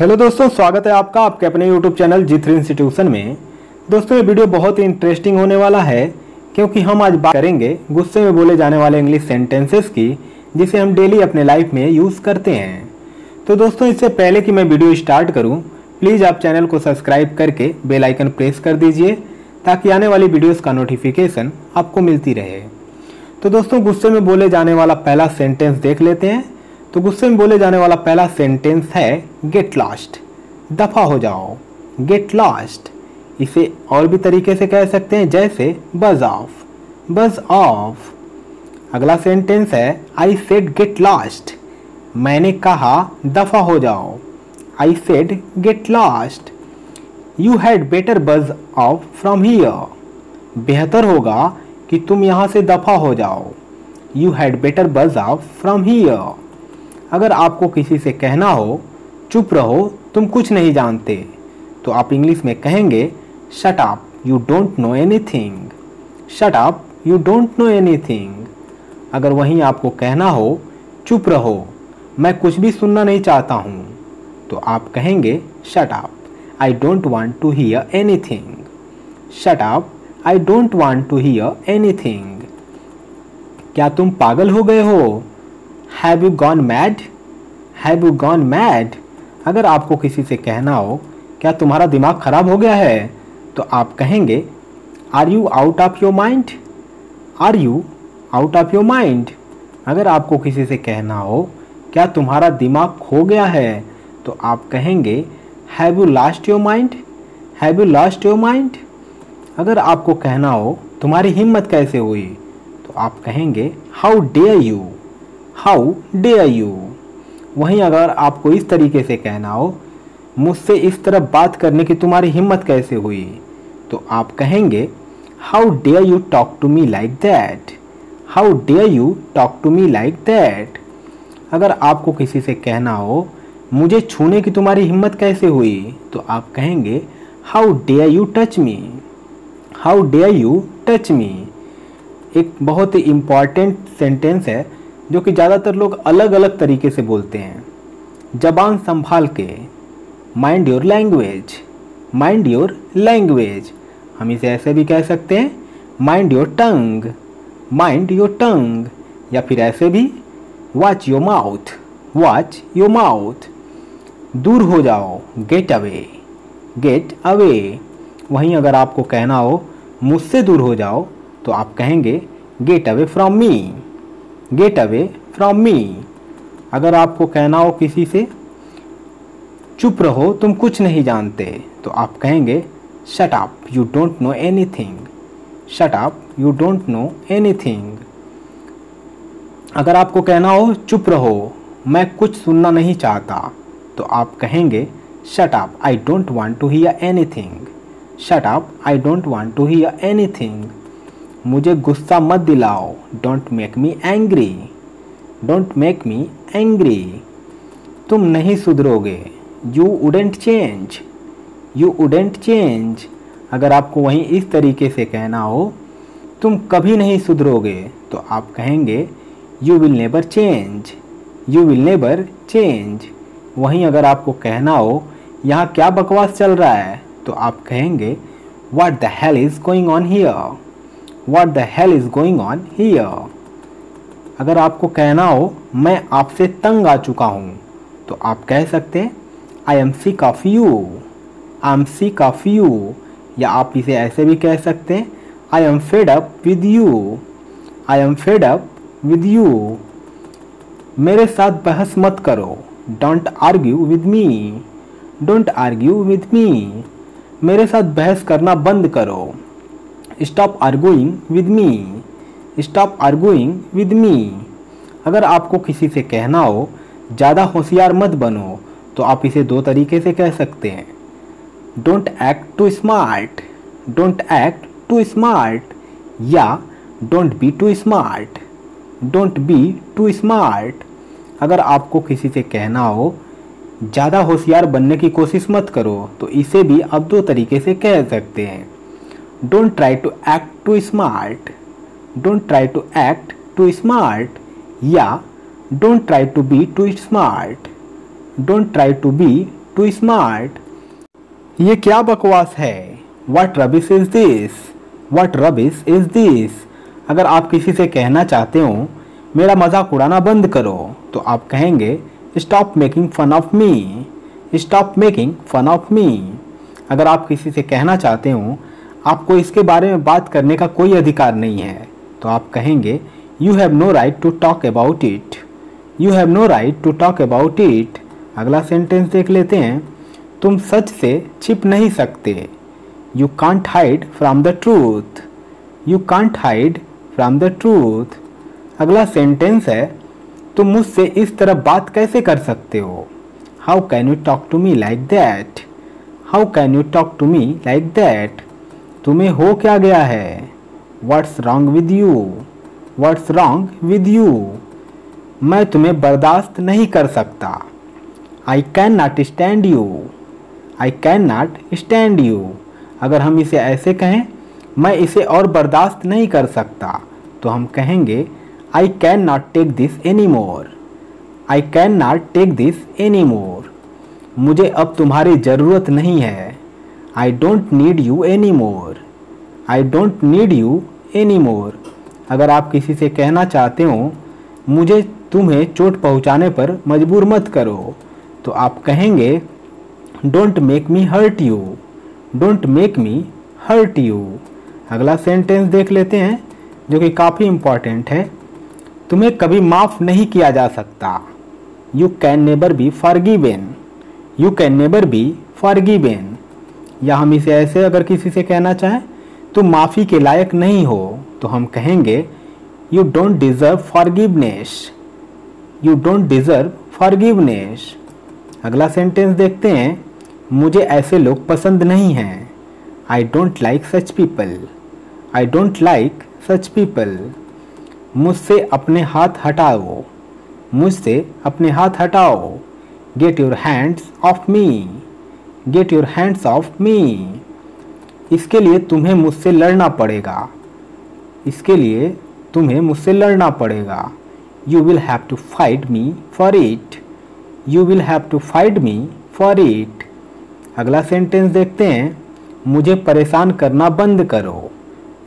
Hello दोस्तों, स्वागत है आपका आपके अपने यूट्यूब चैनल जी3 इंस्टीट्यूशन में। दोस्तों, ये वीडियो बहुत ही इंटरेस्टिंग होने वाला है क्योंकि हम आज बात करेंगे गुस्से में बोले जाने वाले इंग्लिश सेंटेंसेस की, जिसे हम डेली अपने लाइफ में यूज़ करते हैं। तो दोस्तों, इससे पहले कि मैं वीडियो स्टार्ट करूँ, प्लीज़ आप चैनल को सब्सक्राइब करके बेल आइकन प्रेस कर दीजिए ताकि आने वाली वीडियोज़ का नोटिफिकेशन आपको मिलती रहे। तो दोस्तों, गुस्से में बोले जाने वाला पहला सेंटेंस देख लेते हैं। तो गुस्से में बोले जाने वाला पहला सेंटेंस है गेट लॉस्ट, दफा हो जाओ। गेट लॉस्ट, इसे और भी तरीके से कह सकते हैं, जैसे बज ऑफ, बज ऑफ। अगला सेंटेंस है आई सेड गेट लॉस्ट, मैंने कहा दफा हो जाओ। I said get lost. You had better बज ऑफ फ्रॉम हियर, बेहतर होगा कि तुम यहाँ से दफा हो जाओ। यू हैड बेटर बज ऑफ फ्रॉम हियर। अगर आपको किसी से कहना हो चुप रहो, तुम कुछ नहीं जानते, तो आप इंग्लिश में कहेंगे shut up, you don't know anything. Shut up, you don't know anything. अगर वहीं आपको कहना हो चुप रहो, मैं कुछ भी सुनना नहीं चाहता हूँ, तो आप कहेंगे shut up, I don't want to hear anything. Shut up, I don't want to hear anything. क्या तुम पागल हो गए हो? Have you gone mad? Have you gone mad? अगर आपको किसी से कहना हो क्या तुम्हारा दिमाग खराब हो गया है, तो आप कहेंगे are you out of your mind? Are you out of your mind? अगर आपको किसी से कहना हो क्या तुम्हारा दिमाग खो गया है, तो आप कहेंगे have you lost your mind? Have you lost your mind? अगर आपको कहना हो तुम्हारी हिम्मत कैसे हुई, तो आप कहेंगे how dare you? How dare you? वहीं अगर आपको इस तरीके से कहना हो मुझसे इस तरह बात करने की तुम्हारी हिम्मत कैसे हुई, तो आप कहेंगे how dare you talk to me like that? How dare you talk to me like that? अगर आपको किसी से कहना हो मुझे छूने की तुम्हारी हिम्मत कैसे हुई, तो आप कहेंगे how dare you touch me? How dare you touch me? एक बहुत ही इम्पॉर्टेंट सेंटेंस है जो कि ज़्यादातर लोग अलग अलग तरीके से बोलते हैं। जबान संभाल के, mind your language, mind your language. हम इसे ऐसे भी कह सकते हैं mind your tongue, mind your tongue. या फिर ऐसे भी watch your mouth, watch your mouth. दूर हो जाओ, गेट अवे, गेट अवे। वहीं अगर आपको कहना हो मुझसे दूर हो जाओ, तो आप कहेंगे get away from me, get away from me. अगर आपको कहना हो किसी से चुप रहो तुम कुछ नहीं जानते, तो आप कहेंगे shut up, you don't know anything. Shut up, you don't know anything. अगर आपको कहना हो चुप रहो मैं कुछ सुनना नहीं चाहता, तो आप कहेंगे shut up, I don't want to hear anything. Shut up, I don't want to hear anything. मुझे गुस्सा मत दिलाओ, don't make me angry, don't make me angry. तुम नहीं सुधरोगे, you wouldn't change, you wouldn't change. अगर आपको वहीं इस तरीके से कहना हो तुम कभी नहीं सुधरोगे, तो आप कहेंगे you will never change, you will never change. वहीं अगर आपको कहना हो यहाँ क्या बकवास चल रहा है, तो आप कहेंगे what the hell is going on here, What the hell is going on here? अगर आपको कहना हो मैं आपसे तंग आ चुका हूँ, तो आप कह सकते हैं I am sick of you, I am sick of you। या आप इसे ऐसे भी कह सकते हैं I am fed up with you, I am fed up with you। मेरे साथ बहस मत करो, Don't argue with me, Don't argue with me। मेरे साथ बहस करना बंद करो, stop arguing with me, stop arguing with me. अगर आपको किसी से कहना हो ज़्यादा होशियार मत बनो, तो आप इसे दो तरीके से कह सकते हैं don't act too smart, don't act too smart. या don't be too smart, don't be too smart. अगर आपको किसी से कहना हो ज़्यादा होशियार बनने की कोशिश मत करो, तो इसे भी आप दो तरीके से कह सकते हैं Don't try to act too smart, don't try to act too smart। या don't try to be too smart, don't try to be too smart. ये क्या बकवास है? What rubbish is this? What rubbish is this? अगर आप किसी से कहना चाहते हो मेरा मजाक उड़ाना बंद करो, तो आप कहेंगे stop making fun of me. Stop making fun of me. अगर आप किसी से कहना चाहते हो आपको इसके बारे में बात करने का कोई अधिकार नहीं है, तो आप कहेंगे you have no right to talk about it. You have no right to talk about it. अगला सेंटेंस देख लेते हैं। तुम सच से छिप नहीं सकते। You can't hide from the truth. You can't hide from the truth. अगला सेंटेंस है तुम मुझसे इस तरह बात कैसे कर सकते हो? How can you talk to me like that? How can you talk to me like that? तुम्हें हो क्या गया है? What's wrong with you? What's wrong with you? मैं तुम्हें बर्दाश्त नहीं कर सकता। I can not stand you. I can not stand you. अगर हम इसे ऐसे कहें मैं इसे और बर्दाश्त नहीं कर सकता, तो हम कहेंगे I can not take this any more. I can not take this any more. मुझे अब तुम्हारी ज़रूरत नहीं है। I don't need you any more. I don't need you any more. अगर आप किसी से कहना चाहते हो मुझे तुम्हें चोट पहुंचाने पर मजबूर मत करो, तो आप कहेंगे don't make me hurt you. Don't make me hurt you. अगला सेंटेंस देख लेते हैं जो कि काफ़ी इम्पॉर्टेंट है। तुम्हें कभी माफ़ नहीं किया जा सकता। You can never be forgiven. You can never be forgiven. या हम इसे ऐसे अगर किसी से कहना चाहें तुम माफ़ी के लायक नहीं हो, तो हम कहेंगे you don't deserve forgiveness. You don't deserve forgiveness. अगला सेंटेंस देखते हैं। मुझे ऐसे लोग पसंद नहीं हैं। I don't like such people. I don't like such people. मुझसे अपने हाथ हटाओ। मुझसे अपने हाथ हटाओ। Get your hands of me. Get your hands of me. इसके लिए तुम्हें मुझसे लड़ना पड़ेगा। इसके लिए तुम्हें मुझसे लड़ना पड़ेगा। You will have to fight me for it. You will have to fight me for it. अगला सेंटेंस देखते हैं। मुझे परेशान करना बंद करो।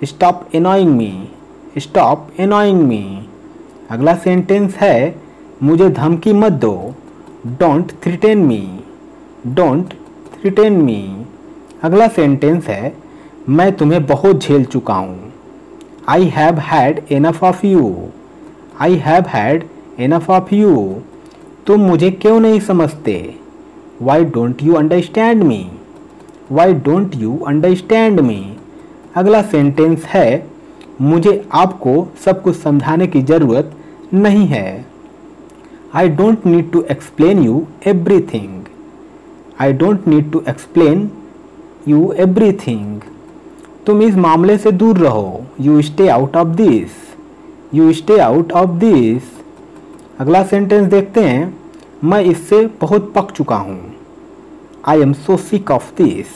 Stop annoying me. Stop annoying me. अगला सेंटेंस है मुझे धमकी मत दो। Don't threaten me. Don't threaten me. अगला सेंटेंस है मैं तुम्हें बहुत झेल चुका हूँ। I have had enough of you. I have had enough of you. तुम मुझे क्यों नहीं समझते? Why don't you understand me. Why don't you understand me. अगला सेंटेंस है मुझे आपको सब कुछ समझाने की ज़रूरत नहीं है। I don't need to explain you everything. I don't need to explain you everything. तुम इस मामले से दूर रहो। You stay out of this. You stay out of this. अगला सेंटेंस देखते हैं। मैं इससे बहुत पक चुका हूँ। I am so sick of this.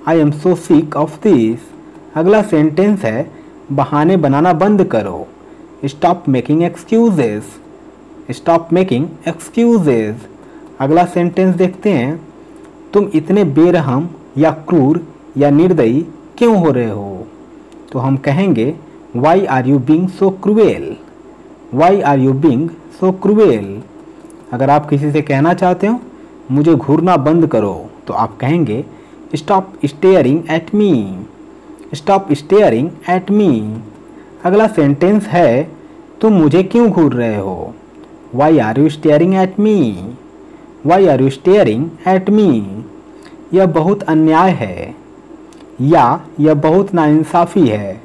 I am so sick of this. अगला सेंटेंस है बहाने बनाना बंद करो। Stop making excuses. Stop making excuses. अगला सेंटेंस देखते हैं। तुम इतने बेरहम या क्रूर या निर्दयी क्यों हो रहे हो? तो हम कहेंगे why are you being so cruel. Why are you being so cruel. अगर आप किसी से कहना चाहते हो मुझे घूरना बंद करो, तो आप कहेंगे stop staring at me. Stop staring at me. अगला सेंटेंस है तुम मुझे क्यों घूर रहे हो? Why are you staring at me. Why are you staring at me. यह बहुत अन्याय है या यह बहुत नाइंसाफ़ी है।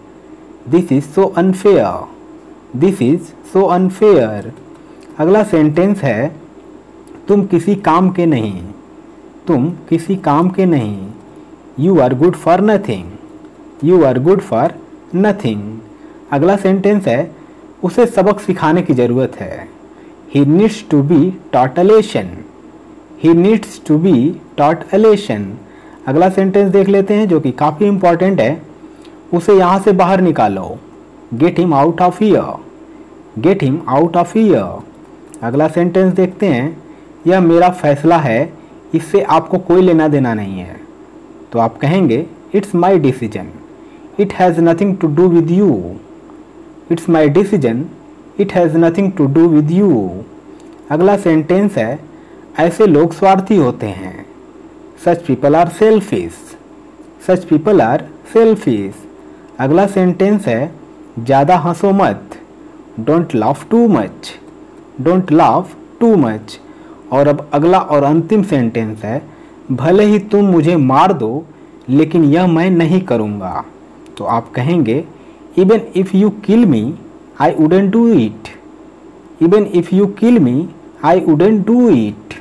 This is so unfair. This is so unfair. अगला सेंटेंस है तुम किसी काम के नहीं। तुम किसी काम के नहीं। You are good for nothing. You are good for nothing. अगला सेंटेंस है उसे सबक सिखाने की ज़रूरत है। He needs to be taught a lesson. He needs to be taught a lesson. अगला सेंटेंस देख लेते हैं जो कि काफ़ी इंपॉर्टेंट है। उसे यहाँ से बाहर निकालो। Get him out of here. Get him out of here. अगला सेंटेंस देखते हैं। यह मेरा फैसला है इससे आपको कोई लेना देना नहीं है। तो आप कहेंगे it's my decision, it has nothing to do with you. It's my decision, it has nothing to do with you. अगला सेंटेंस है ऐसे लोग स्वार्थी होते हैं। Such people are selfish. Such people are selfish. अगला सेंटेंस है ज़्यादा हंसो मत। Don't laugh too much. Don't laugh too much. और अब अगला और अंतिम सेंटेंस है भले ही तुम मुझे मार दो लेकिन यह मैं नहीं करूँगा। तो आप कहेंगे even if you kill me I wouldn't do it. Even if you kill me I wouldn't do it.